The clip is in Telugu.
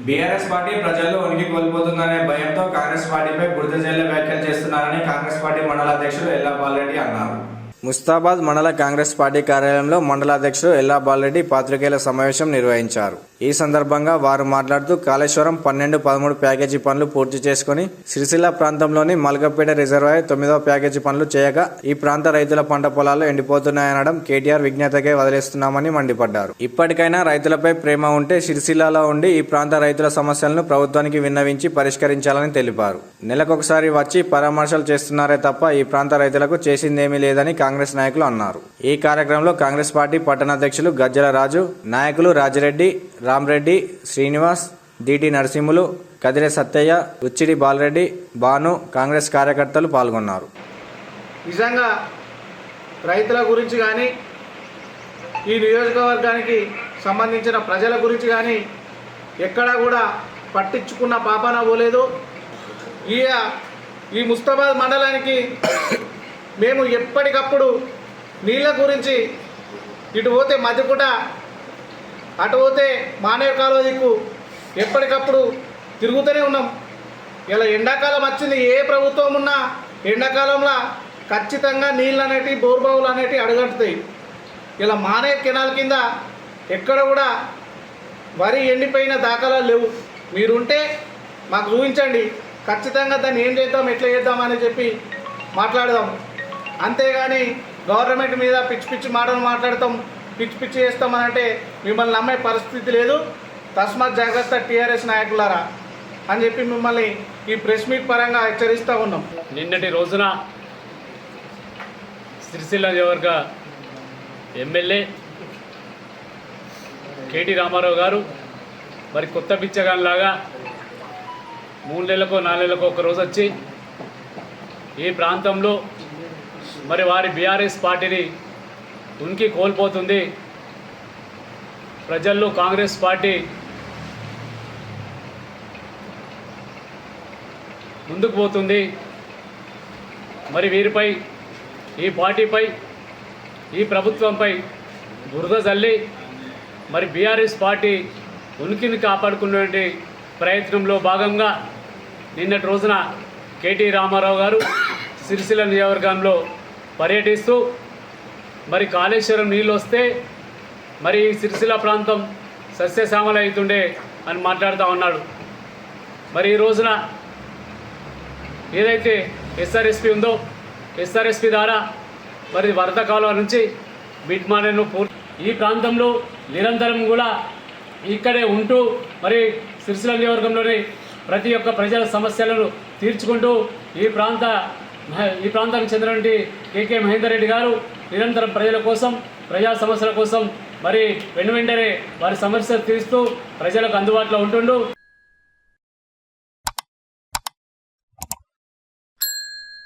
బీఆర్ఎస్ పార్టీ ప్రజల్లో ఉనికి కోల్పోతుందనే భయంతో కాంగ్రెస్ పార్టీపై బురద జల్లే వ్యాఖ్యలు చేస్తున్నారని కాంగ్రెస్ పార్టీ మండల అధ్యక్షుడు ఎల్లా బాలరెడ్డి అన్నారు. ముస్తాబాద్ మండల కాంగ్రెస్ పార్టీ కార్యాలయంలో మండల అధ్యక్షుడు ఎల్లా బాలరెడ్డి పాత్రికేయుల సమావేశం నిర్వహించారు. ఈ సందర్భంగా వారు మాట్లాడుతూ కాళేశ్వరం 12-13 ప్యాకేజీ పనులు పూర్తి చేసుకుని సిరిసిల్ల ప్రాంతంలోని మల్కపేట రిజర్వాయర్ 9వ ప్యాకేజీ పనులు చేయగా ఈ ప్రాంత రైతుల పంట పొలాలు ఎండిపోతున్నాయనడం కేటీఆర్ విజ్ఞతకే వదిలేస్తున్నామని మండిపడ్డారు. ఇప్పటికైనా రైతులపై ప్రేమ ఉంటే సిరిసిల్లలో ఉండి ఈ ప్రాంత రైతుల సమస్యలను ప్రభుత్వానికి విన్నవించి పరిష్కరించాలని తెలిపారు. నెలకొకసారి వచ్చి పరామర్శలు చేస్తున్నారే తప్ప ఈ ప్రాంత రైతులకు చేసిందేమీ లేదని కాంగ్రెస్ నాయకులు అన్నారు. ఈ కార్యక్రమంలో కాంగ్రెస్ పార్టీ పట్టణాధ్యక్షులు గజ్జల రాజు, నాయకులు రాజిరెడ్డి, రామరెడ్డి, శ్రీనివాస్, డిటి నరసింహులు, కదిరే సత్తయ్య, ఉచ్చిడి బాలరెడ్డి, భాను, కాంగ్రెస్ కార్యకర్తలు పాల్గొన్నారు. నిజంగా రైతుల గురించి కానీ ఈ నియోజకవర్గానికి సంబంధించిన ప్రజల గురించి కానీ ఎక్కడా కూడా పట్టించుకున్న పాపాన పోలేదు. ఈ ముస్తాబాద్ మండలానికి మేము ఎప్పటికప్పుడు నీళ్ళ గురించి ఇటు పోతే మధ్యకుట, అటు పోతే మానేరు కాలువ దిక్కు ఎప్పటికప్పుడు తిరుగుతూనే ఉన్నాం. ఇలా ఎండాకాలం వచ్చింది, ఏ ప్రభుత్వం ఉన్నా ఎండాకాలంలో ఖచ్చితంగా నీళ్ళు అనేటివి, బోర్బావులు అనేటివి అడుగంటుతాయి. ఇలా మానేరు కెనాల్ కింద ఎక్కడ కూడా వరి ఎండిపోయిన దాఖలాలు లేవు. మీరుంటే మాకు చూపించండి, ఖచ్చితంగా దాన్ని ఏం చేద్దాం, ఎట్లా చేద్దాం అని చెప్పి మాట్లాడదాం. అంతేగాని గవర్నమెంట్ మీద పిచ్చి పిచ్చి మాటలు మాట్లాడతాం, పిచ్చి పిచ్చి చేస్తామని అంటే మిమ్మల్ని నమ్మే పరిస్థితి లేదు. తస్మాత్ జాగ్రత్త టీఆర్ఎస్ నాయకులారా అని చెప్పి మిమ్మల్ని ఈ ప్రెస్ మీట్ పరంగా హెచ్చరిస్తూ ఉన్నాం. నిన్నటి రోజున సిరిసిల్ల నియోజకవర్గ ఎమ్మెల్యే కేటీ రామారావు గారు మరి కొత్త పిచ్చగానిలాగా 3 నెలలకో 4 నెలలకో ఒక రోజు వచ్చి ఈ ప్రాంతంలో మరి వారి బీఆర్ఎస్ పార్టీని ఉనికి కోల్పోతుంది, ప్రజల్లో కాంగ్రెస్ పార్టీ ముందుకు పోతుంది, మరి వీరిపై, ఈ పార్టీపై, ఈ ప్రభుత్వంపై బురద జల్లి మరి బీఆర్ఎస్ పార్టీ ఉనికిని కాపాడుకునే ప్రయత్నంలో భాగంగా నిన్నటి రోజున కేటీ రామారావు గారు సిరిసిల్ల నియోజకవర్గంలో పర్యటిస్తూ మరి కాళేశ్వరం నీళ్ళు వస్తే మరి సిరిసిల్ల ప్రాంతం సస్యశ్యామల అవుతుండే అని మాట్లాడుతూ ఉన్నాడు. మరి ఈ రోజున ఏదైతే ఎస్ఆర్ఎస్పి ఉందో ఎస్ఆర్ఎస్పి ద్వారా మరి వరద కాలువ నుంచి మిడ్మానేను ఈ ప్రాంతంలో నిరంతరం కూడా ఇక్కడే ఉంటూ మరి సిరిసిల్ల నియోజకవర్గంలోని ప్రతి ఒక్క ప్రజల సమస్యలను తీర్చుకుంటూ ఈ ప్రాంతానికి చెందినటువంటి కేకే మహేందర్ రెడ్డి గారు నిరంతరం ప్రజల కోసం, ప్రజా సమస్యల కోసం మరి వెంటనే వారి సమస్యలు తీరుస్తూ ప్రజలకు అందుబాటులో ఉంటుండు.